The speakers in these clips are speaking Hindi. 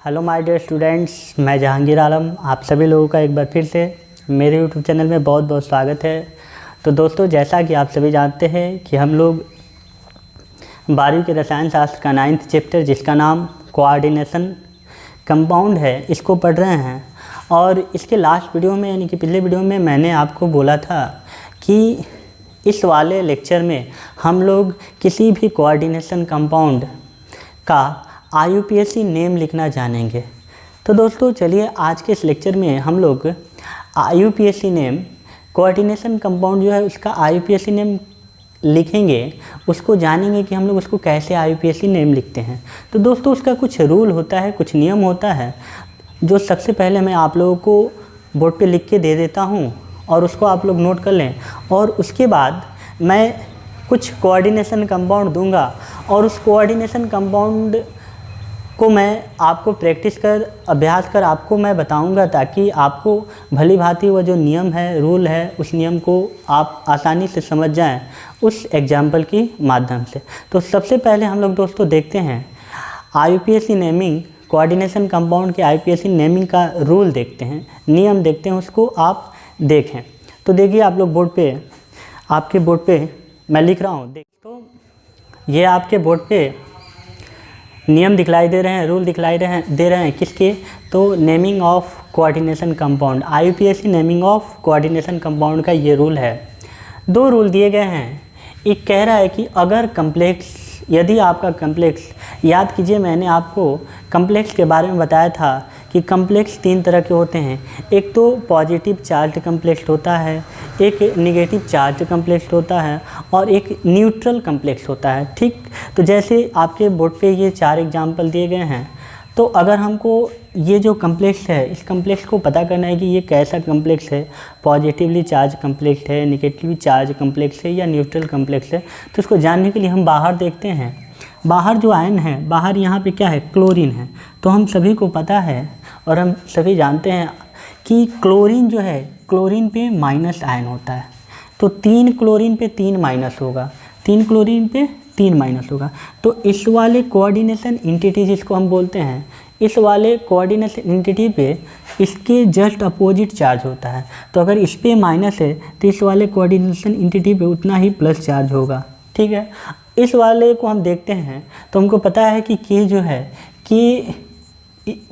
हेलो माय डियर स्टूडेंट्स, मैं जहांगीर आलम आप सभी लोगों का एक बार फिर से मेरे यूट्यूब चैनल में बहुत बहुत स्वागत है। तो दोस्तों, जैसा कि आप सभी जानते हैं कि हम लोग 12वीं के रसायन शास्त्र का 9th चैप्टर जिसका नाम कोऑर्डिनेशन कंपाउंड है, इसको पढ़ रहे हैं। और इसके लास्ट वीडियो में यानी कि पिछले वीडियो में मैंने आपको बोला था कि इस वाले लेक्चर में हम लोग किसी भी कोऑर्डिनेशन कंपाउंड का IUPAC नेम लिखना जानेंगे। तो दोस्तों चलिए आज के इस लेक्चर में हम लोग IUPAC नेम, कोऑर्डिनेशन कंपाउंड जो है उसका IUPAC नेम लिखेंगे, उसको जानेंगे कि हम लोग उसको कैसे IUPAC नेम लिखते हैं। तो दोस्तों उसका कुछ रूल होता है, कुछ नियम होता है, जो सबसे पहले मैं आप लोगों को बोर्ड पे लिख के दे देता हूँ और उसको आप लोग नोट कर लें। और उसके बाद मैं कुछ कोऑर्डिनेशन कंपाउंड दूंगा और उस कोऑर्डिनेशन कंपाउंड को मैं आपको प्रैक्टिस कर, अभ्यास कर आपको मैं बताऊंगा, ताकि आपको भली भांति वह जो नियम है, रूल है, उस नियम को आप आसानी से समझ जाएं उस एग्जाम्पल की माध्यम से। तो सबसे पहले हम लोग दोस्तों देखते हैं IUPAC नेमिंग, कोऑर्डिनेशन कंपाउंड के IUPAC नेमिंग का रूल देखते हैं, नियम देखते हैं, उसको आप देखें। तो देखिए आप लोग बोर्ड पे, आपके बोर्ड पे मैं लिख रहा हूँ। तो ये आपके बोर्ड पे नियम दिखलाई दे रहे हैं, रूल दिखलाई दे रहे हैं किसके? तो naming of coordination compound, IUPAC naming of coordination compound का ये रूल है। दो रूल दिए गए हैं। एक कह रहा है कि अगर कम्प्लेक्स, यदि आपका कम्प्लेक्स, याद कीजिए मैंने आपको कम्प्लेक्स के बारे में बताया था कि कम्प्लेक्स 3 तरह के होते हैं। एक तो पॉजिटिव चार्ज कम्प्लेक्स होता है, एक नेगेटिव चार्ज कम्प्लेक्स होता है और एक न्यूट्रल कम्प्लेक्स होता है। ठीक, तो जैसे आपके बोर्ड पे ये 4 एग्जाम्पल दिए गए हैं। तो अगर हमको ये जो कम्प्लेक्स है, इस कम्प्लेक्स को पता करना है कि ये कैसा कम्प्लेक्स है, पॉजिटिवली चार्ज कम्प्लेक्स है, नेगेटिवली चार्ज कम्प्लेक्स है या न्यूट्रल कम्प्लेक्स है, तो इसको जानने के लिए हम बाहर देखते हैं। बाहर जो आयन है, बाहर यहाँ पे क्या है? क्लोरीन है। तो हम सभी को पता है और हम सभी जानते हैं कि क्लोरीन जो है, क्लोरीन पे माइनस आयन होता है। तो 3 क्लोरीन पे 3 माइनस होगा, 3 क्लोरीन पे 3 माइनस होगा। तो इस वाले कोऑर्डिनेशन एंटिटी जिसको हम बोलते हैं, इस वाले कोऑर्डिनेशन एंटिटी पे इसके जस्ट अपोजिट चार्ज होता है। तो अगर इस पे माइनस है तो इस वाले कोऑर्डिनेशन एंटिटी पे उतना ही प्लस चार्ज होगा। ठीक है, इस वाले को हम देखते हैं तो हमको पता है कि K जो है, K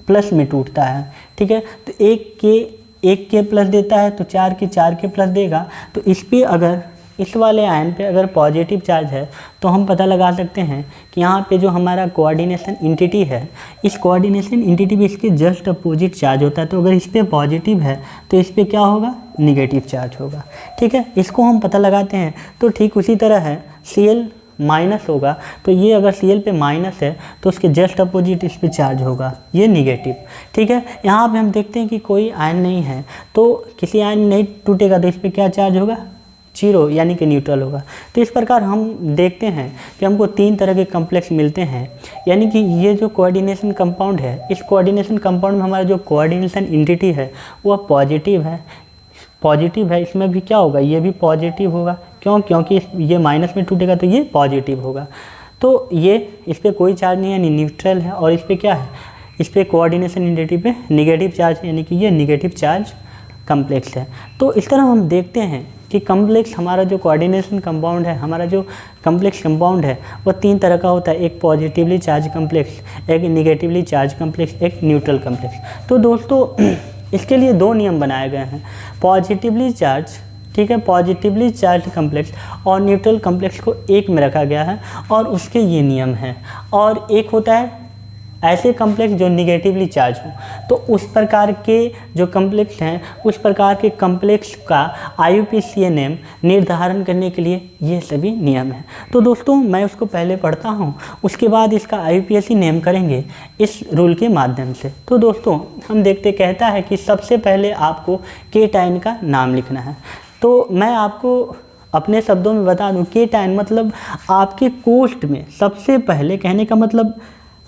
प्लस में टूटता है। ठीक है, तो एक K प्लस देता है तो 4 K प्लस देगा। तो इस पे अगर, इस वाले आयन पे अगर पॉजिटिव चार्ज है तो हम पता लगा सकते हैं कि यहाँ पे जो हमारा कोऑर्डिनेशन एंटिटी है, इस कोऑर्डिनेशन एंटिटी पे इसके जस्ट अपोजिट चार्ज होता है। तो अगर इस पे पॉजिटिव है तो इस पे क्या होगा? निगेटिव चार्ज होगा। ठीक है, इसको हम पता लगाते हैं। तो ठीक उसी तरह है, Cl माइनस होगा, तो ये अगर Cl पे माइनस है तो उसके जस्ट अपोजिट इस पे चार्ज होगा, ये निगेटिव। ठीक है, यहाँ पे हम देखते हैं कि कोई आयन नहीं है, तो किसी आयन नहीं टूटेगा तो इस पे क्या चार्ज होगा? 0, यानी कि न्यूट्रल होगा। तो इस प्रकार हम देखते हैं कि हमको 3 तरह के कम्प्लेक्स मिलते हैं। यानी कि ये जो कोऑर्डिनेशन कंपाउंड है, इस कोऑर्डिनेशन कंपाउंड में हमारा जो कोऑर्डिनेशन एंटिटी है वह पॉजिटिव है। पॉजिटिव है, इसमें भी क्या होगा? ये भी पॉजिटिव होगा। क्यों? क्योंकि ये माइनस में टूटेगा तो ये पॉजिटिव होगा। तो ये इस पर कोई चार्ज नहीं है, यानी न्यूट्रल है। और इस पर क्या है? इस पर कोऑर्डिनेशन एंटिटी पे नेगेटिव चार्ज है, यानी कि ये नेगेटिव चार्ज कम्प्लेक्स है। तो इस तरह हम देखते हैं कि कम्प्लेक्स, हमारा जो कोऑर्डिनेशन कंपाउंड है, हमारा जो कम्प्लेक्स कंपाउंड है वह 3 तरह का होता है। एक पॉजिटिवली चार्ज कम्प्लेक्स, एक नेगेटिवली चार्ज कम्प्लेक्स, एक न्यूट्रल कम्प्लेक्स। तो दोस्तों इसके लिए 2 नियम बनाए गए हैं, पॉजिटिवली चार्ज, ठीक है, पॉजिटिवली चार्ज कम्प्लेक्स और न्यूट्रल कम्प्लेक्स को एक में रखा गया है और उसके ये नियम हैं। और एक होता है ऐसे कम्प्लेक्स जो निगेटिवली चार्ज हो, तो उस प्रकार के जो कम्प्लेक्स हैं, उस प्रकार के कम्प्लेक्स का IUPAC नेम निर्धारण करने के लिए ये सभी नियम हैं। तो दोस्तों मैं उसको पहले पढ़ता हूँ, उसके बाद इसका IUPAC नेम करेंगे इस रूल के माध्यम से। तो दोस्तों हम देखते, कहता है कि सबसे पहले आपको केटाइन का नाम लिखना है। तो मैं आपको अपने शब्दों में बता दूँ, केटाइन मतलब आपके कोष्ठ में सबसे पहले, कहने का मतलब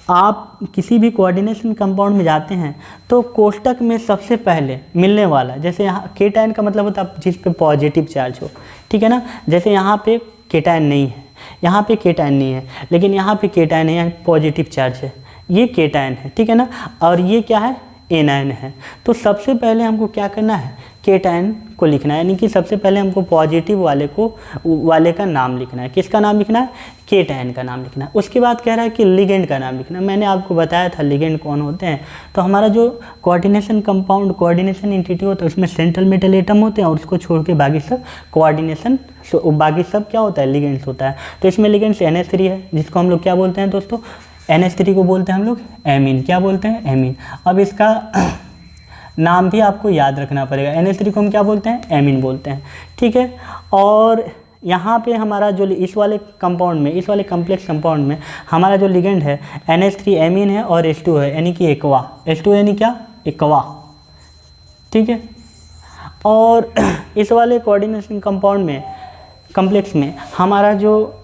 आप किसी भी कोऑर्डिनेशन कंपाउंड में जाते हैं तो कोष्टक में सबसे पहले मिलने वाला, जैसे यहाँ केटाइन का मतलब होता है जिस पे पॉजिटिव चार्ज हो। ठीक है ना, जैसे यहाँ पे केटाइन नहीं है, यहाँ पे केटाइन नहीं है, लेकिन यहाँ पे केटाइन है, यहाँ पॉजिटिव चार्ज है, ये केटायन है, ठीक है ना, और ये क्या है, एनायन है। तो सबसे पहले हमको क्या करना है, केटायन को लिखना है, यानी कि सबसे पहले हमको पॉजिटिव वाले का नाम लिखना है। किसका नाम लिखना है, केटायन का नाम लिखना है। उसके बाद कह रहा है कि लिगेंड का नाम लिखना है। मैंने आपको बताया था लिगेंड कौन होते हैं। तो हमारा जो कोऑर्डिनेशन कंपाउंड, कोऑर्डिनेशन एंटिटी होता है, उसमें सेंट्रल मेटल एटम होते हैं और उसको छोड़ के बाकी सब कोऑर्डिनेशन, बाकी सब क्या होता है, लिगेंड्स होता है। तो इसमें लिगेंड्स NH3 है, जिसको हम लोग क्या बोलते हैं दोस्तों, NH3 को बोलते हैं हम लोग एमीन। क्या बोलते हैं, एमीन। अब इसका नाम भी आपको याद रखना पड़ेगा। NH3 को हम क्या बोलते हैं, एमीन बोलते हैं, ठीक है। और यहाँ पे हमारा जो इस वाले कंपाउंड में, इस वाले कम्प्लेक्स कंपाउंड में हमारा जो लिगेंड है NH3 एमीन है और H2 है, यानी कि एक्वा। H2 यानी क्या, एक्वा, ठीक है। और इस वाले कोऑर्डिनेशन कंपाउंड में, कम्प्लेक्स में हमारा जो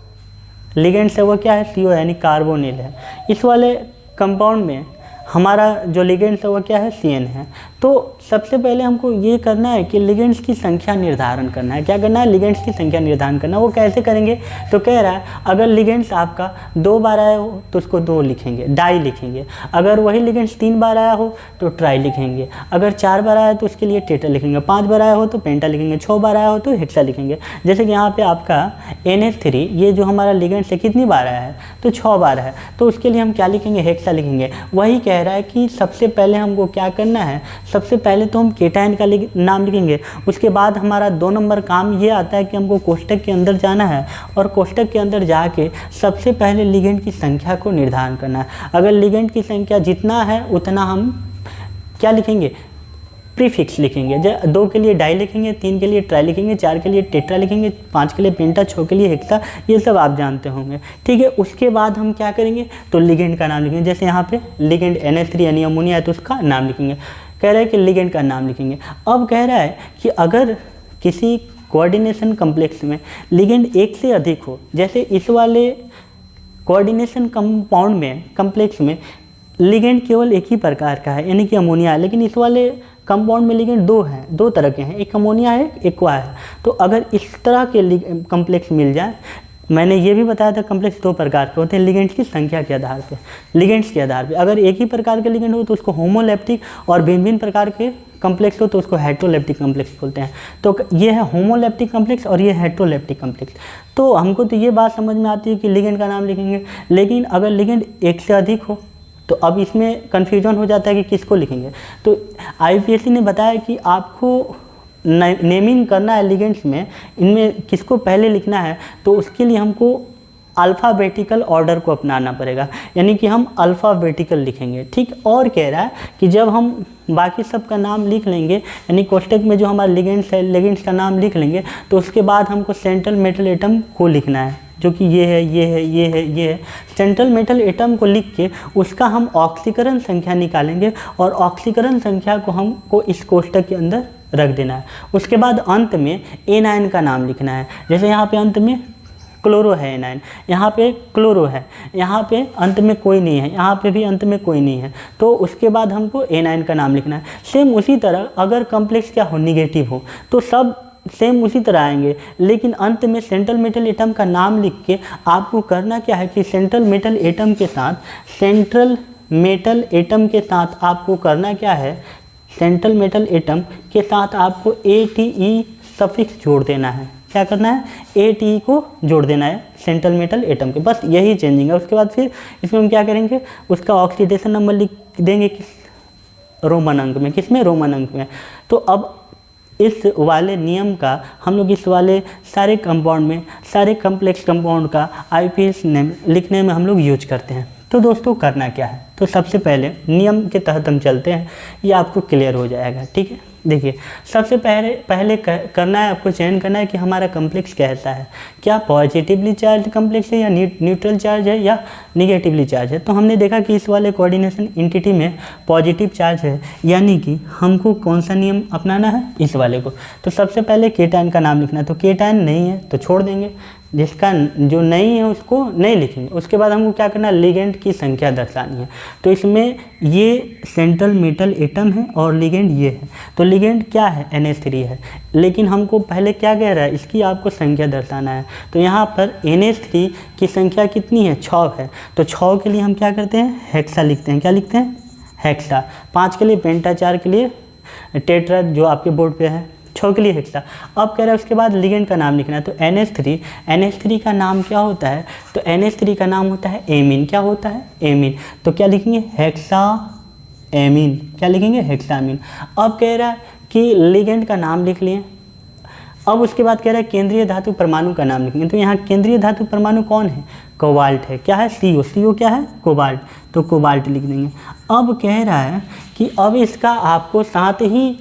लिगेंड्स है वो क्या है, CO यानी कार्बोनिल है। इस वाले कंपाउंड में हमारा जो लिगेंड्स है वो क्या है, CN है। तो सबसे पहले हमको ये करना है कि लिगेंड्स की संख्या निर्धारण करना है। क्या करना है, लिगेंड्स की संख्या निर्धारण करना है। वो कैसे करेंगे, तो कह रहा है अगर लिगेंड्स आपका 2 बार आया हो तो उसको 2 लिखेंगे, डाई लिखेंगे। अगर वही लिगेंड्स 3 बार आया हो तो ट्राई लिखेंगे। अगर 4 बार आया तो उसके लिए टेट्रा लिखेंगे। 5 बार आया हो तो पेंटा लिखेंगे। 6 बार आया हो तो हेक्सा लिखेंगे। जैसे कि यहाँ पे आपका NH3 ये जो हमारा लिगेंड्स है कितनी बार आया है, तो 6 बार है, तो उसके लिए हम क्या लिखेंगे, हेक्सा लिखेंगे। वही कह रहा है कि सबसे पहले हमको क्या करना है, सबसे पहले तो हम केटायन का नाम लिखेंगे। उसके बाद हमारा 2 नंबर काम ये आता है कि हमको कोष्टक के अंदर जाना है और कोष्टक के अंदर जाके सबसे पहले लिगेंड की संख्या को निर्धारण करना है। अगर लिगेंड की संख्या जितना है उतना हम क्या लिखेंगे, प्रीफिक्स लिखेंगे। 2 के लिए डाई लिखेंगे, 3 के लिए ट्राई लिखेंगे, 4 के लिए टेट्रा लिखेंगे, 5 के लिए पेंटा, 6 के लिए हेक्सा, ये सब आप जानते होंगे, ठीक है। उसके बाद हम क्या करेंगे, तो लिगेंड का नाम लिखेंगे। जैसे यहाँ पे लिगेंड NH3 यानी अमोनिया है तो उसका नाम लिखेंगे। कह रहा है कि लिगेंड का नाम लिखेंगे। अब कह रहा है कि अगर किसी कोऑर्डिनेशन कम्प्लेक्स में लिगेंड एक से अधिक हो, जैसे इस वाले कोऑर्डिनेशन कंपाउंड में, कम्प्लेक्स में लिगेंड केवल एक ही प्रकार का है, यानी कि अमोनिया है, लेकिन इस वाले कंपाउंड में लिगेंड 2 हैं, 2 तरह के हैं, एक अमोनिया है, एक एक्वा है। तो अगर इस तरह के कम्प्लेक्स मिल जाए, मैंने ये भी बताया था कम्प्लेक्स 2 प्रकार के होते हैं लिगेंड्स की संख्या के आधार पे, लिगेंड्स के आधार पे। अगर एक ही प्रकार के लिगेंड हो तो उसको होमोलेप्टिक, और भिन्न भिन्न प्रकार के कम्प्लेक्स हो तो उसको हेट्रोलेप्टिक कम्प्लेक्स बोलते हैं। तो ये है होमोलेप्टिक कम्प्लेक्स और ये हेट्रोलेप्टिक कम्प्लेक्स। तो हमको तो ये बात समझ में आती है कि लिगेंड का नाम लिखेंगे, लेकिन अगर लिगेंड एक से अधिक हो तो अब इसमें कन्फ्यूजन हो जाता है कि किसको लिखेंगे। तो IUPAC ने बताया कि आपको नेमिंग करना है लिगेंड्स में, इनमें किसको पहले लिखना है, तो उसके लिए हमको अल्फ़ाबेटिकल ऑर्डर को अपनाना पड़ेगा, यानी कि हम अल्फ़ाबेटिकल लिखेंगे, ठीक। और कह रहा है कि जब हम बाकी सब का नाम लिख लेंगे, यानी कोष्टक में जो हमारा लिगेंड्स है, लिगेंड्स का नाम लिख लेंगे, तो उसके बाद हमको सेंट्रल मेटल एटम को लिखना है, जो कि ये है, ये है, ये है, ये है। सेंट्रल मेटल एटम को लिख के उसका हम ऑक्सीकरण संख्या निकालेंगे और ऑक्सीकरण संख्या को हमको इस कोष्टक के अंदर रख देना है। उसके बाद अंत में एनायन का नाम लिखना है। जैसे यहाँ पे अंत में क्लोरो है एनायन, यहाँ पे क्लोरो है, यहाँ पे अंत में कोई नहीं है, यहाँ पे भी अंत में कोई नहीं है, तो उसके बाद हमको एनायन का नाम लिखना है। सेम उसी तरह अगर कम्प्लेक्स क्या हो, निगेटिव हो, तो सब सेम उसी तरह आएंगे, लेकिन अंत में सेंट्रल मेटल एटम का नाम लिख के आपको करना क्या है कि सेंट्रल मेटल एटम के साथ, सेंट्रल मेटल एटम के साथ आपको करना क्या है, सेंट्रल मेटल एटम के साथ आपको ATE सफिक्स जोड़ देना है। क्या करना है, ATE को जोड़ देना है सेंट्रल मेटल एटम के, बस यही चेंजिंग है। उसके बाद फिर इसमें हम क्या करेंगे, उसका ऑक्सीडेशन नंबर लिख देंगे किस, रोमन अंक में, किसमें, रोमन अंक में। तो अब इस वाले नियम का हम लोग इस वाले सारे कंपाउंड में, सारे कम्प्लेक्स कंपाउंड का IUPAC लिखने में हम लोग यूज करते हैं। तो दोस्तों करना क्या है, तो सबसे पहले नियम के तहत हम चलते हैं, ये आपको क्लियर हो जाएगा, ठीक है। देखिए सबसे पहले करना है, आपको चयन करना है कि हमारा कम्प्लेक्स कैसा है, क्या पॉजिटिवली चार्ज कम्प्लेक्स है या न्यूट्रल चार्ज है या निगेटिवली चार्ज है। तो हमने देखा कि इस वाले कोऑर्डिनेशन एंटिटी में पॉजिटिव चार्ज है, यानी कि हमको कौन सा नियम अपनाना है, इस वाले को। तो सबसे पहले केटायन का नाम लिखना है, तो केटायन नहीं है तो छोड़ देंगे, जिसका जो नहीं है उसको नहीं लिखेंगे। उसके बाद हमको क्या करना है, लिगेंड की संख्या दर्शानी है। तो इसमें ये सेंट्रल मेटल एटम है और लिगेंड ये है। तो लिगेंड क्या है, NH3 है, लेकिन हमको पहले क्या कह रहा है, इसकी आपको संख्या दर्शाना है। तो यहाँ पर NH3 की संख्या कितनी है, 6 है। तो 6 के लिए हम क्या करते हैं, हेक्सा लिखते हैं। क्या लिखते हैं, हेक्सा। 5 के लिए पेंटा, 4 के लिए टेट्रा जो आपके बोर्ड पे है, 6 के लिए हेक्सा। अब कह रहा है उसके बाद लिगेंड का नाम लिखना है। तो NH3 का नाम क्या होता है, तो NH3 का नाम होता है एमीन। क्या होता है, एमीन। तो क्या लिखेंगे, हेक्सा एमीन। क्या लिखेंगे, हेक्सा एमीन। अब कह रहा है कि लिगेंड का नाम लिख लिए। अब उसके बाद कह रहा है केंद्रीय धातु परमाणु का नाम लिखेंगे। तो यहाँ केंद्रीय धातु परमाणु कौन है, कोबाल्ट है। क्या है, CO क्या है, कोबाल्ट। तो कोबाल्ट लिख देंगे। अब कह रहा है कि अब इसका आपको साथ ही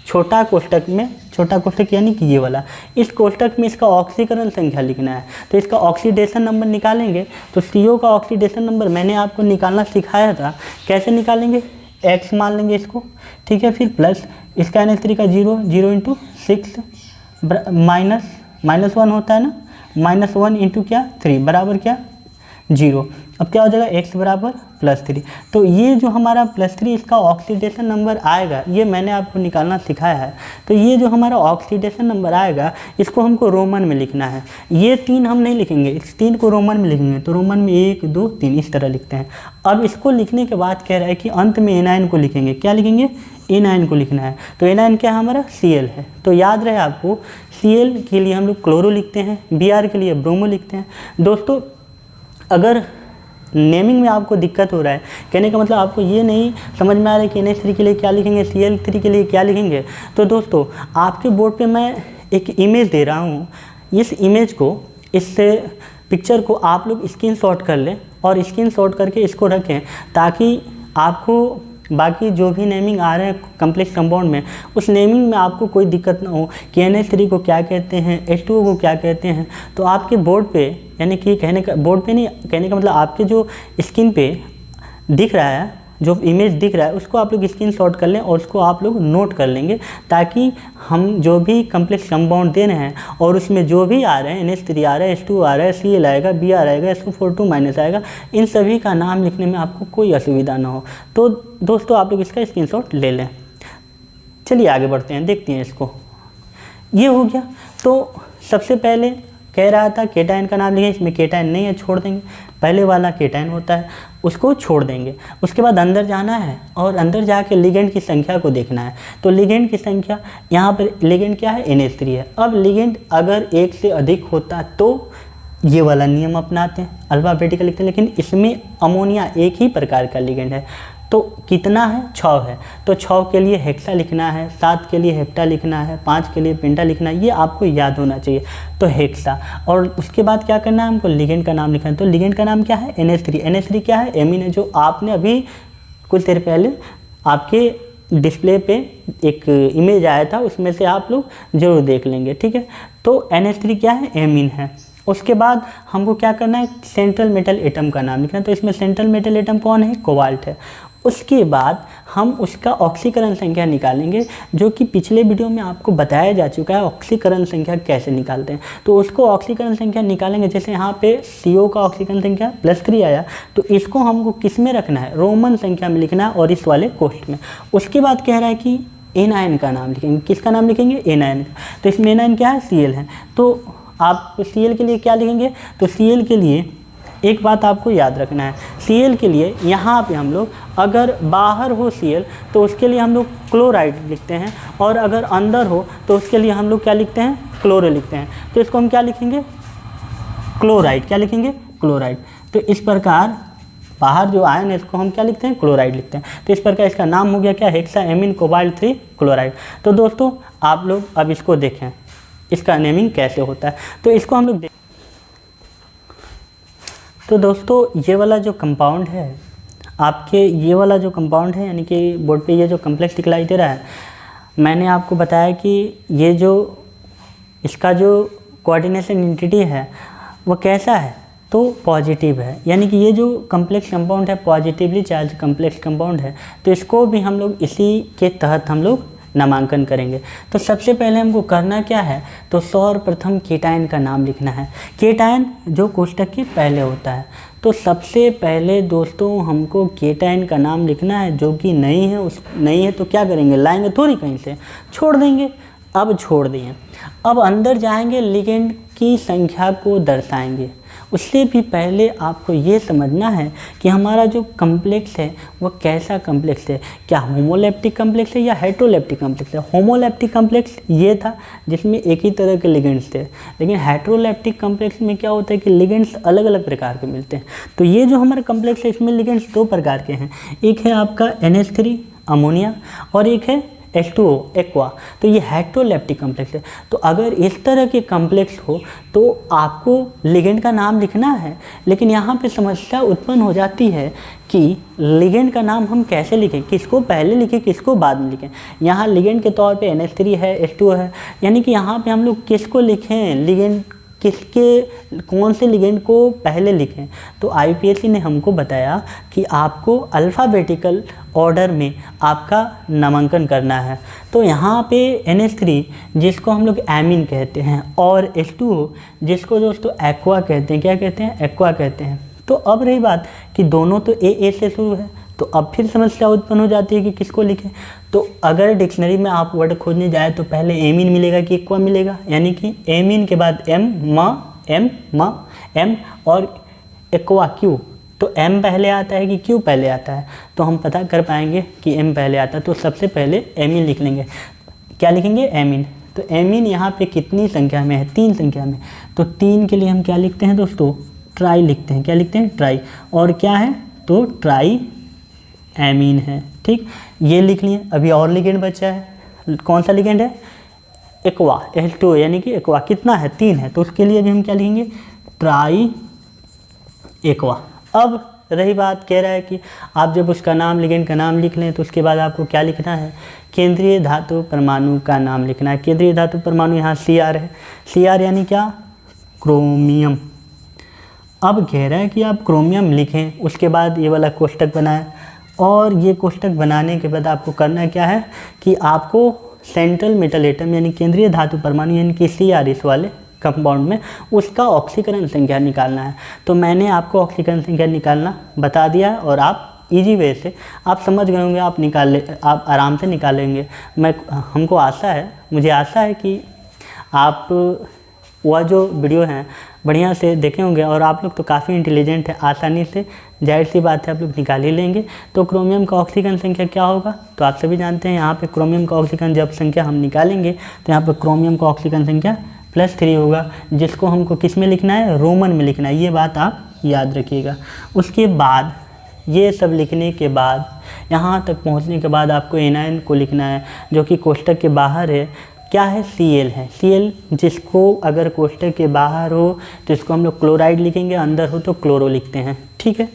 छोटा कोष्टक में, छोटा कोष्टक यानी कि ये वाला, इस कोष्टक में इसका ऑक्सीकरण संख्या लिखना है। तो इसका ऑक्सीडेशन नंबर निकालेंगे। तो CO का ऑक्सीडेशन नंबर मैंने आपको निकालना सिखाया था। कैसे निकालेंगे, X मान लेंगे इसको, ठीक है। फिर प्लस इसका NH3 का 0 इंटू 6 माइनस 1 होता है ना, -1 इंटू क्या 3 बराबर क्या 0। अब क्या हो जाएगा, X बराबर +3। तो ये जो हमारा +3 इसका ऑक्सीडेशन नंबर आएगा, ये मैंने आपको निकालना सिखाया है। तो ये जो हमारा ऑक्सीडेशन नंबर आएगा, इसको हमको रोमन में लिखना है। ये 3 हम नहीं लिखेंगे, इस 3 को रोमन में लिखेंगे। तो रोमन में 1 2 3 इस तरह लिखते हैं। अब इसको लिखने के बाद कह रहा है कि अंत में एनायन को लिखेंगे। क्या लिखेंगे, एनायन को लिखना है। तो एनायन क्या है, हमारा Cl है। तो याद रहे आपको, Cl के लिए हम लोग क्लोरो लिखते हैं, Br के लिए ब्रोमो लिखते हैं। दोस्तों अगर नेमिंग में आपको दिक्कत हो रहा है, कहने का मतलब आपको ये नहीं समझ में आ रहा है कि NH3 के लिए क्या लिखेंगे, Cl3 के लिए क्या लिखेंगे, तो दोस्तों आपके बोर्ड पे मैं एक इमेज दे रहा हूँ। इस इमेज को, इस पिक्चर को आप लोग स्क्रीनशॉट कर लें और स्क्रीनशॉट करके इसको रखें, ताकि आपको बाकी जो भी नेमिंग आ रहे हैं कम्प्लेक्स कंपाउंड में, उस नेमिंग में आपको कोई दिक्कत ना हो कि NH3 को क्या कहते हैं, H2O को क्या कहते हैं। तो आपके बोर्ड पे, यानी कि कहने का बोर्ड पे नहीं, कहने का मतलब आपके जो स्क्रीन पे दिख रहा है, जो इमेज दिख रहा है, उसको आप लोग स्क्रीनशॉट कर लें और उसको आप लोग नोट कर लेंगे, ताकि हम जो भी कम्प्लेक्स कंपाउंड दे रहे हैं और उसमें जो भी आ रहे हैं, NH3 आ रहा है, H2O आ रहा है, Cl आएगा, Br आएगा, SO42- आएगा, इन सभी का नाम लिखने में आपको कोई असुविधा ना हो। तो दोस्तों आप लोग इसका स्क्रीनशॉट ले लें। चलिए आगे बढ़ते हैं, देखते हैं इसको। ये हो गया। तो सबसे पहले कह रहा था केटायन का नाम लिखें, इसमें केटायन नहीं है, छोड़ देंगे। पहले वाला केटायन होता है, उसको छोड़ देंगे। उसके बाद अंदर जाना है और अंदर जाके लिगेंड की संख्या को देखना है। तो लिगेंड की संख्या, यहाँ पर लिगेंड क्या है, NH3 है। अब लिगेंड अगर 1 से अधिक होता तो ये वाला नियम अपनाते हैं, अल्फ़ाबेटिकल लिखते हैं, लेकिन इसमें अमोनिया एक ही प्रकार का लिगेंड है। तो कितना है, 6 है। तो 6 के लिए हेक्सा लिखना है, 7 के लिए हेप्टा लिखना है, 5 के लिए पेंटा लिखना है, ये आपको याद होना चाहिए। तो हेक्सा, और उसके बाद क्या करना है, हमको लिगेंड का नाम लिखना है। तो लिगेंड का नाम क्या है, NH3। NH3 क्या है, एमीन है, जो आपने अभी कुछ देर पहले आपके डिस्प्ले पे एक इमेज आया था, उसमें से आप लोग जरूर देख लेंगे, ठीक है। तो NH3 क्या है, एमीन है। उसके बाद हमको क्या करना है, सेंट्रल मेटल एटम का नाम लिखना है। तो इसमें सेंट्रल मेटल एटम कौन है, कोबाल्ट है। उसके बाद हम उसका ऑक्सीकरण संख्या निकालेंगे, जो कि पिछले वीडियो में आपको बताया जा चुका है ऑक्सीकरण संख्या कैसे निकालते हैं। तो उसको ऑक्सीकरण संख्या निकालेंगे। जैसे यहाँ पे CO का ऑक्सीकरण संख्या +3 आया, तो इसको हमको किस में रखना है, रोमन संख्या में लिखना है और इस वाले कोष्ठ में। उसके बाद कह रहा है कि एनायन का नाम लिखेंगे। किसका नाम लिखेंगे, एनायन का। तो इसमें एनायन क्या है, Cl है। तो आप Cl के लिए क्या लिखेंगे, तो Cl के लिए एक बात आपको याद रखना है, Cl के लिए यहाँ पे हम लोग अगर बाहर हो Cl तो उसके लिए हम लोग क्लोराइड लिखते हैं, और अगर अंदर हो तो उसके लिए हम लोग क्या लिखते हैं, क्लोरो लिखते हैं। तो इसको हम क्या लिखेंगे, क्लोराइड। क्या लिखेंगे, क्लोराइड। तो इस प्रकार बाहर जो आयन है इसको हम क्या लिखते हैं, क्लोराइड लिखते हैं। तो इस प्रकार इसका नाम हो गया क्या, हेक्सा एमीन कोबाल्ट 3 क्लोराइड। तो दोस्तों आप लोग अब इसको देखें, इसका नेमिंग कैसे होता है। तो इसको हम लोग तो दोस्तों ये वाला जो कंपाउंड है आपके, ये वाला जो कंपाउंड है, यानी कि बोर्ड पे ये जो कम्प्लेक्स दिखलाई दे रहा है, मैंने आपको बताया कि ये जो इसका जो कोऑर्डिनेशन एंटिटी है वो कैसा है, तो पॉजिटिव है। यानी कि ये जो कम्प्लेक्स कंपाउंड है पॉजिटिवली चार्ज कम्प्लेक्स कंपाउंड है, तो इसको भी हम लोग इसी के तहत हम लोग नामांकन करेंगे। तो सबसे पहले हमको करना क्या है, तो सर्वप्रथम केटायन का नाम लिखना है। केटायन जो कोष्टक के पहले होता है, तो सबसे पहले दोस्तों हमको केटायन का नाम लिखना है, जो कि नहीं है। नहीं है तो क्या करेंगे, लाएंगे थोड़ी कहीं से, छोड़ देंगे। अब छोड़ दिए, अब अंदर जाएंगे, लिगेंड की संख्या को दर्शाएंगे। उससे भी पहले आपको ये समझना है कि हमारा जो कम्प्लेक्स है वह कैसा कम्प्लेक्स है, क्या होमोलैप्टिक कम्प्लेक्स है या हेट्रोलैप्टिक कम्प्लेक्स है। होमोलैप्टिक कम्प्लेक्स ये था जिसमें एक ही तरह के लिगेंड्स थे, लेकिन हेट्रोलैप्टिक कम्प्लेक्स में क्या होता है कि लिगेंड्स अलग अलग प्रकार के मिलते हैं। तो ये जो हमारा कम्प्लेक्स है इसमें लिगेंड्स दो प्रकार के हैं, एक है आपका NH3 अमोनिया और एक है H2O एक्वा। तो ये हेट्रोलैप्टिक कम्प्लेक्स है। तो अगर इस तरह के कम्प्लेक्स हो तो आपको लिगेंड का नाम लिखना है, लेकिन यहाँ पे समस्या उत्पन्न हो जाती है कि लिगेंड का नाम हम कैसे लिखें, किसको पहले लिखें किसको बाद में लिखें। यहाँ लिगेंड के तौर पे NH3 है, H2O है, यानी कि यहाँ पे हम लोग किसको लिखें, लिगेंड किसके कौन से लिगेंड को पहले लिखें। तो IPSC ने हमको बताया कि आपको अल्फ़ाबेटिकल ऑर्डर में आपका नामांकन करना है। तो यहाँ पे NH3 जिसको हम लोग एमीन कहते हैं और H2O जिसको दोस्तों एक्वा कहते हैं, क्या कहते हैं, एक्वा कहते हैं। तो अब रही बात कि दोनों तो AA से शुरू है, तो अब फिर समस्या उत्पन्न हो जाती है कि किसको लिखें। तो अगर डिक्शनरी में आप वर्ड खोजने जाए तो पहले एमीन मिलेगा कि एक्वा मिलेगा, यानी कि एमीन के बाद एम और एक्वा क्यू। तो एम पहले आता है कि क्यू पहले आता है, तो हम पता कर पाएंगे कि एम पहले आता है। तो सबसे पहले एमीन लिख लेंगे। क्या लिखेंगे, एमीन। तो एमीन यहाँ पे कितनी संख्या में है, 3 संख्या में। तो 3 के लिए हम क्या लिखते हैं दोस्तों, ट्राई लिखते हैं। क्या लिखते हैं, ट्राई। और क्या है, तो ट्राई एमीन है। ठीक, ये लिख लिए। अभी और लिगेंड बचा है, कौन सा लिगेंड है, एक्वा, H2O, यानी कि एक्वा कितना है, 3 है। तो उसके लिए अभी हम क्या लिखेंगे, ट्राई एक्वा। अब रही बात, कह रहा है कि आप जब उसका नाम, लिगेंड का नाम लिख लें तो उसके बाद आपको क्या लिखना है, केंद्रीय धातु परमाणु का नाम लिखना है। केंद्रीय धातु परमाणु यहाँ Cr है। Cr यानी क्या, क्रोमियम। अब कह रहा है कि आप क्रोमियम लिखें, उसके बाद ये वाला कोष्टक बनाएं। और ये कोष्टक बनाने के बाद आपको करना क्या है कि आपको सेंट्रल मेटल एटम यानी केंद्रीय धातु परमाणु यानी कि Cr इस वाले कंपाउंड में उसका ऑक्सीकरण संख्या निकालना है। तो मैंने आपको ऑक्सीकरण संख्या निकालना बता दिया और आप इजी वे से आप समझ गए होंगे, आप आराम से निकालेंगे। हमको आशा है, मुझे आशा है कि आप वह जो वीडियो हैं बढ़िया से देखे होंगे और आप लोग तो काफ़ी इंटेलिजेंट है, आसानी से जाहिर सी बात है आप लोग निकाल ही लेंगे। तो क्रोमियम का ऑक्सीकरण संख्या क्या होगा, तो आप सभी जानते हैं यहाँ पे क्रोमियम का ऑक्सीकरण जब संख्या हम निकालेंगे तो यहाँ पे क्रोमियम का ऑक्सीकरण संख्या +3 होगा, जिसको हमको किस में लिखना है, रोमन में लिखना है। ये बात आप याद रखिएगा। उसके बाद ये सब लिखने के बाद यहाँ तक पहुँचने के बाद आपको एनायन को लिखना है, जो कि कोष्टक के बाहर है। क्या है, Cl है। Cl जिसको अगर कोष्टक के बाहर हो तो इसको हम लोग क्लोराइड लिखेंगे, अंदर हो तो क्लोरो लिखते हैं। ठीक है,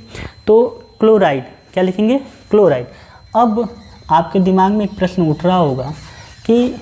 तो क्लोराइड क्या लिखेंगे, क्लोराइड। अब आपके दिमाग में एक प्रश्न उठ रहा होगा कि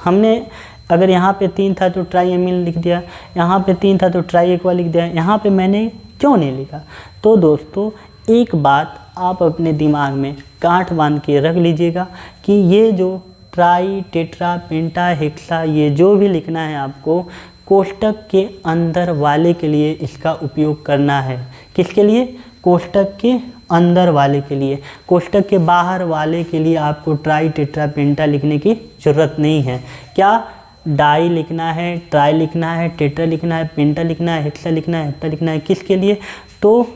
हमने अगर यहाँ पे 3 था तो ट्राई एमीन लिख दिया, यहाँ पे 3 था तो ट्राई एक्वा लिख दिया, यहाँ पे मैंने क्यों नहीं लिखा। तो दोस्तों एक बात आप अपने दिमाग में गांठ बांध के रख लीजिएगा कि ये जो ट्राई, टेट्रा, पेंटा, हेक्सा, ये जो भी लिखना है आपको कोष्टक के अंदर वाले के लिए इसका उपयोग करना है। किसके लिए, कोष्टक के अंदर वाले के लिए। कोष्टक के बाहर वाले के लिए आपको ट्राई, टेट्रा, पेंटा लिखने की ज़रूरत नहीं है। क्या, डाई लिखना है, ट्राई लिखना है, टेट्रा लिखना है, पेंटा लिखना है, हेक्सा लिखना है, हेप्टा लिखना है। किसके लिए, तो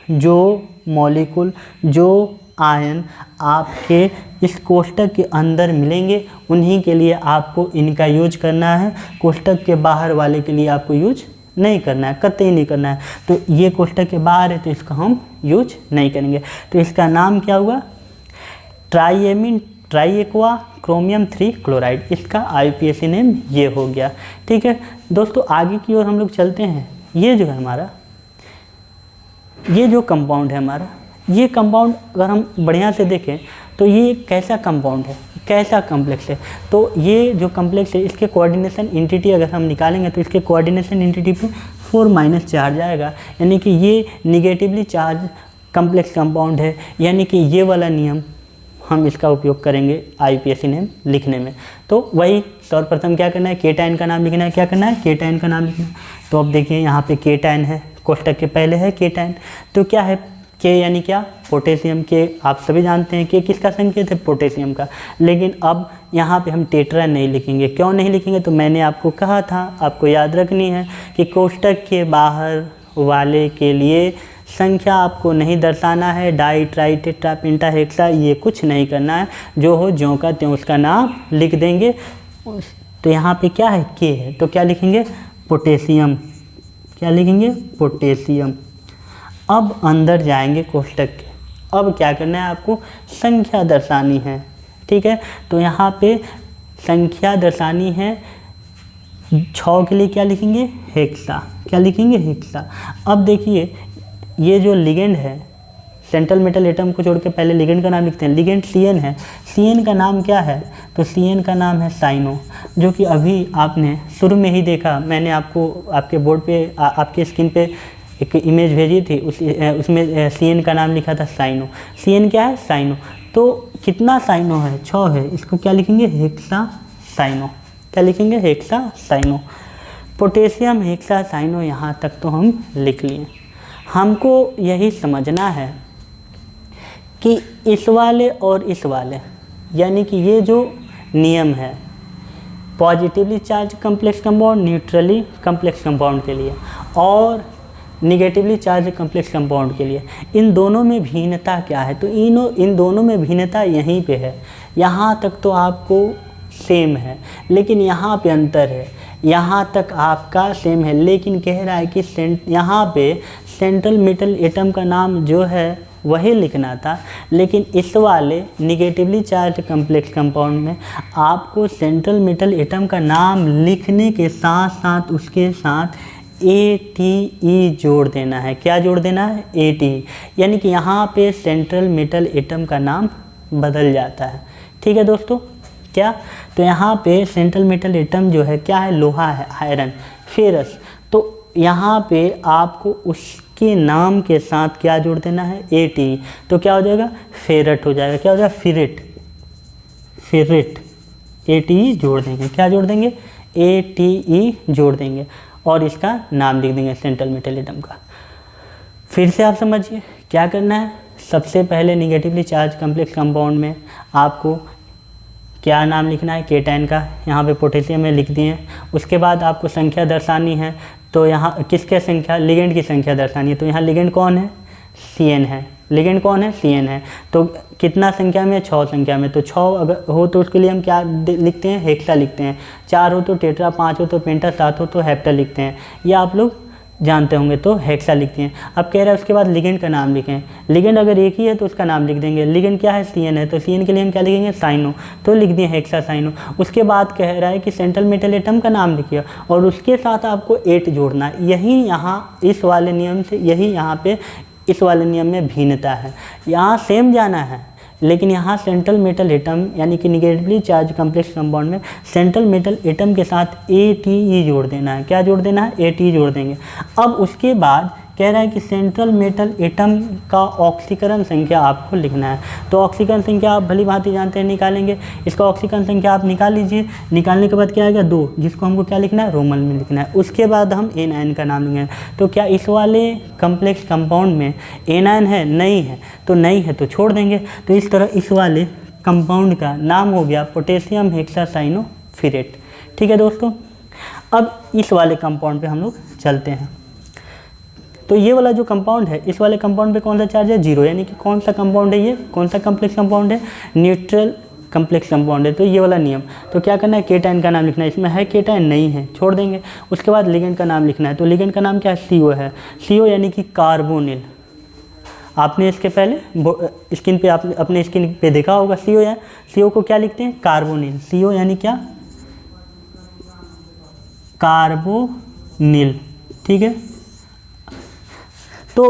जो मॉलिक्यूल, जो आयन आपके इस कोष्टक के अंदर मिलेंगे उन्हीं के लिए आपको इनका यूज करना है। कोष्टक के बाहर वाले के लिए आपको यूज नहीं करना है, कतई नहीं करना है। तो ये कोष्टक के बाहर है तो इसका हम यूज नहीं करेंगे। तो इसका नाम क्या हुआ, ट्राईएमीन ट्राई एक्वा क्रोमियम 3 क्लोराइड। इसका IPSC नेम ये हो गया। ठीक है दोस्तों, आगे की ओर हम लोग चलते हैं। ये जो है हमारा, ये जो कंपाउंड है हमारा, ये कंपाउंड अगर हम बढ़िया से देखें तो ये कैसा कंपाउंड है, कैसा कॉम्प्लेक्स है। तो ये जो कॉम्प्लेक्स है इसके कोऑर्डिनेशन एंटिटी अगर हम निकालेंगे तो इसके कोऑर्डिनेशन एंटिटी पे 4- चार्ज आएगा, यानी कि ये निगेटिवली चार्ज कॉम्प्लेक्स कंपाउंड है। यानी कि ये वाला नियम हम इसका उपयोग करेंगे IPSC नेम लिखने में। तो वही सर्वप्रथम क्या करना है, केटायन का नाम लिखना है। क्या करना है, केटायन का नाम लिखना है। तो अब देखिए यहाँ पे केटायन है कोष्टक के पहले है केटायन। तो क्या है के यानी क्या, पोटेशियम। के आप सभी जानते हैं कि किसका संकेत है, पोटेशियम का। लेकिन अब यहाँ पे हम टेट्रा नहीं लिखेंगे। क्यों नहीं लिखेंगे, तो मैंने आपको कहा था, आपको याद रखनी है कि कोष्टक के बाहर वाले के लिए संख्या आपको नहीं दर्शाना है। डाई, ट्राई, टेट्रा, पेंटा, हेक्सा ये कुछ नहीं करना है। जो हो ज्यों का त्यों उसका नाम लिख देंगे। तो यहाँ पे क्या है, के है, तो क्या लिखेंगे, पोटेशियम। क्या लिखेंगे, पोटेशियम। अब अंदर जाएंगे कोष्टक के। अब क्या करना है, आपको संख्या दर्शानी है। ठीक है, तो यहाँ पे संख्या दर्शानी है। 6 के लिए क्या लिखेंगे, हेक्सा। क्या लिखेंगे, हेक्सा। अब देखिए ये जो लिगेंड है, सेंट्रल मेटल एटम को छोड़ के पहले लिगेंड का नाम लिखते हैं। लिगेंड CN है। CN का नाम क्या है, तो CN का नाम है साइनो, जो कि अभी आपने शुरू में ही देखा। मैंने आपको आपके बोर्ड पे आपके स्क्रीन पे एक इमेज भेजी थी, उसमें CN का नाम लिखा था साइनो। CN क्या है, साइनो। तो कितना साइनो है, 6 है। इसको क्या लिखेंगे, हेक्सा साइनो। क्या लिखेंगे, hexa cyano. Potassium, hexa cyano, यहाँ तक तो हम लिख लिए। हमको यही समझना है कि इस वाले और इस वाले, यानी कि ये जो नियम है positively charge complex compound, neutrally complex compound के लिए और निगेटिवली चार्ज कम्प्लेक्स कंपाउंड के लिए, इन दोनों में भिन्नता क्या है, तो इन दोनों में भिन्नता यहीं पे है। यहाँ तक तो आपको सेम है, लेकिन यहाँ पे अंतर है। यहाँ तक आपका सेम है, लेकिन कह रहा है कि यहाँ पे सेंट्रल मेटल एटम का नाम जो है वही लिखना था, लेकिन इस वाले निगेटिवली चार्ज कम्प्लेक्स कंपाउंड में आपको सेंट्रल मेटल एटम का नाम लिखने के साथ साथ उसके साथ ATE जोड़ देना है। क्या जोड़ देना है, ATE। यानी कि यहाँ पे सेंट्रल मेटल एटम का नाम बदल जाता है। ठीक है दोस्तों, क्या, तो यहाँ पे सेंट्रल मेटल एटम जो है क्या है, लोहा है, आयरन, फेरस। तो यहाँ पे आपको उसके नाम के साथ क्या जोड़ देना है, ATE। तो क्या हो जाएगा, फेरट हो जाएगा। क्या हो जाएगा, फिरिट, फिरिट। ATE जोड़ देंगे। क्या जोड़ देंगे, ATE जोड़ देंगे और इसका नाम लिख देंगे सेंट्रल मेटल एटम का। फिर से आप समझिए क्या करना है। सबसे पहले निगेटिवली चार्ज कम्प्लेक्स कंपाउंड में आपको क्या नाम लिखना है, केटायन का। यहाँ पे पोटेशियम में लिख दिए। उसके बाद आपको संख्या दर्शानी है। तो यहाँ किसके संख्या, लिगेंड की संख्या दर्शानी है। तो यहाँ लिगेंड कौन है, CN है। लिगेंड कौन है, CN है। तो कितना संख्या में, 6 संख्या में। तो 6 अगर हो तो उसके लिए हम क्या लिखते हैं, हेक्सा लिखते हैं। 4 हो तो टेट्रा, 5 हो तो पेंटा, 7 हो तो हेप्टा लिखते हैं। या आप लोग जानते होंगे तो हेक्सा लिखते हैं। अब कह रहा है उसके बाद लिगेंड का नाम लिखें। लिगेंड अगर एक ही है तो उसका नाम लिख देंगे। लिगेंड क्या है, CN है। तो CN के लिए हम क्या लिखेंगे, साइनो। तो लिख दिए हेक्सा साइनो। उसके बाद कह रहा है कि सेंट्रल मेटल एटम का नाम लिखिए और उसके साथ आपको 8 जोड़ना है। यही यहाँ इस वाले नियम से, यही यहाँ पे इस वाले नियम में भिन्नता है। यहाँ सेम जाना है, लेकिन यहाँ सेंट्रल मेटल एटम यानी कि निगेटिवली चार्ज कम्प्लेक्स कंपाउंड में सेंट्रल मेटल एटम के साथ ATE जोड़ देना है। क्या जोड़ देना है, ATE जोड़ देंगे। अब उसके बाद कह रहा है कि सेंट्रल मेटल एटम का ऑक्सीकरण संख्या आपको लिखना है। तो ऑक्सीकरण संख्या आप भली भांति जानते हैं, निकालेंगे। इसका ऑक्सीकरण संख्या आप निकाल लीजिए। निकालने के बाद क्या आएगा, 2, जिसको हमको क्या लिखना है, रोमन में लिखना है। उसके बाद हम एनायन का नाम लेंगे। तो क्या इस वाले कम्प्लेक्स कंपाउंड में एनायन है, नहीं है। तो नहीं है तो छोड़ देंगे। तो इस तरह इस वाले कंपाउंड का नाम हो गया पोटेशियम हेक्सासाइनोफिरेट। ठीक है दोस्तों, अब इस वाले कंपाउंड पे हम लोग चलते हैं। तो ये वाला जो कंपाउंड है, इस वाले कंपाउंड पे कौन सा चार्ज है, 0। यानी कि कौन सा कंपाउंड है ये, कौन सा कम्प्लेक्स कंपाउंड है, न्यूट्रल कम्प्लेक्स कंपाउंड है। तो ये वाला नियम, तो क्या करना है, केटायन का नाम लिखना है। इसमें है केटायन, नहीं है, छोड़ देंगे। उसके बाद लिगेंड का नाम लिखना है। तो लिगेंड का नाम क्या है, CO है। CO यानी कि कार्बोनिल। आपने इसके पहले स्क्रीन पे आपने अपने स्क्रीन पे देखा होगा CO है। CO को क्या लिखते हैं, कार्बोनिल। CO यानी क्या, कार्बोनिल। ठीक है, तो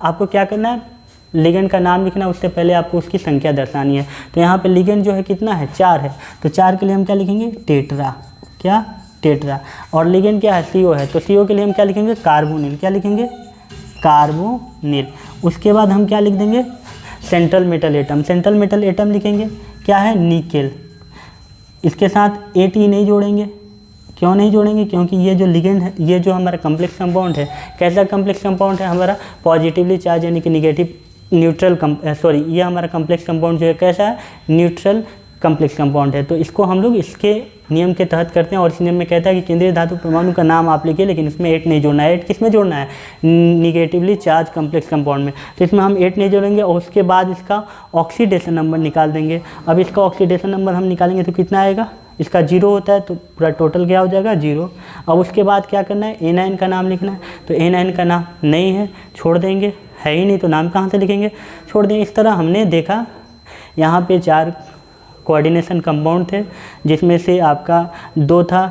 आपको क्या करना है, लिगेंड का नाम लिखना है। उससे पहले आपको उसकी संख्या दर्शानी है। तो यहाँ पे लिगेंड जो है कितना है, 4 है। तो 4 के लिए हम क्या लिखेंगे, टेट्रा। क्या, टेट्रा। और लिगेंड क्या है, CO है। तो CO के लिए हम क्या लिखेंगे, कार्बोनिल। क्या लिखेंगे, कार्बोनिल। उसके बाद हम क्या लिख देंगे, central metal atom. Central metal atom लिखेंगे, क्या है, निकेल। इसके साथ ATE नहीं जोड़ेंगे। क्यों नहीं जोड़ेंगे? क्योंकि ये जो लिगेंड है, ये जो हमारा कॉम्प्लेक्स कंपाउंड है, कैसा कॉम्प्लेक्स कंपाउंड है? हमारा पॉजिटिवली चार्ज यानी कि निगेटिव न्यूट्रल ये हमारा कॉम्प्लेक्स कंपाउंड जो है कैसा है? न्यूट्रल कॉम्प्लेक्स कंपाउंड है। तो इसको हम लोग इसके नियम के तहत करते हैं, और इस नियम में कहता है कि केंद्रीय धातु परमाणु का नाम आप लिखिए, लेकिन इसमें 8 नहीं जोड़ना है। 8 किस में जोड़ना है? निगेटिवली चार्ज कॉम्प्लेक्स कंपाउंड में। तो इसमें हम 8 नहीं जोड़ेंगे, और उसके बाद इसका ऑक्सीडेशन नंबर निकाल देंगे। अब इसका ऑक्सीडेशन नंबर हम निकालेंगे तो कितना आएगा? इसका 0 होता है, तो पूरा टोटल क्या हो जाएगा? 0। अब उसके बाद क्या करना है? एनाइन का नाम लिखना है। तो एनाइन का नाम नहीं है, छोड़ देंगे, है ही नहीं तो नाम कहाँ से लिखेंगे? छोड़ देंगे। इस तरह हमने देखा यहाँ पे 4 कोऑर्डिनेशन कंपाउंड थे, जिसमें से आपका 2 था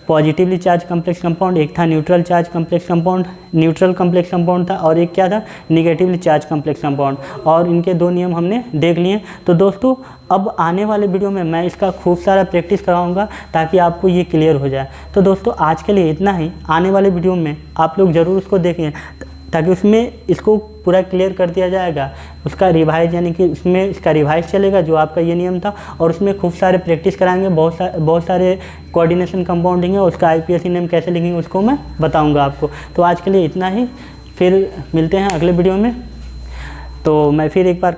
पॉजिटिवली चार्ज कॉम्प्लेक्स कंपाउंड, एक था neutral charge complex compound, neutral complex compound था, और एक क्या था? Negatively charge complex compound. और इनके 2 नियम हमने देख लिए। तो दोस्तों अब आने वाले वीडियो में मैं इसका खूब सारा प्रैक्टिस कराऊंगा ताकि आपको ये क्लियर हो जाए। तो दोस्तों आज के लिए इतना ही। आने वाले वीडियो में आप लोग ज़रूर उसको देखें, ताकि उसमें इसको पूरा क्लियर कर दिया जाएगा। उसका रिवाइज यानी कि उसमें इसका रिवाइज चलेगा जो आपका ये नियम था, और उसमें खूब सारे प्रैक्टिस कराएंगे। बहुत सारे कोऑर्डिनेशन कंपाउंडिंग है, उसका आईपीएससी नेम कैसे लिखेंगे उसको मैं बताऊंगा आपको। तो आज के लिए इतना ही, फिर मिलते हैं अगले वीडियो में। तो मैं फिर एक बार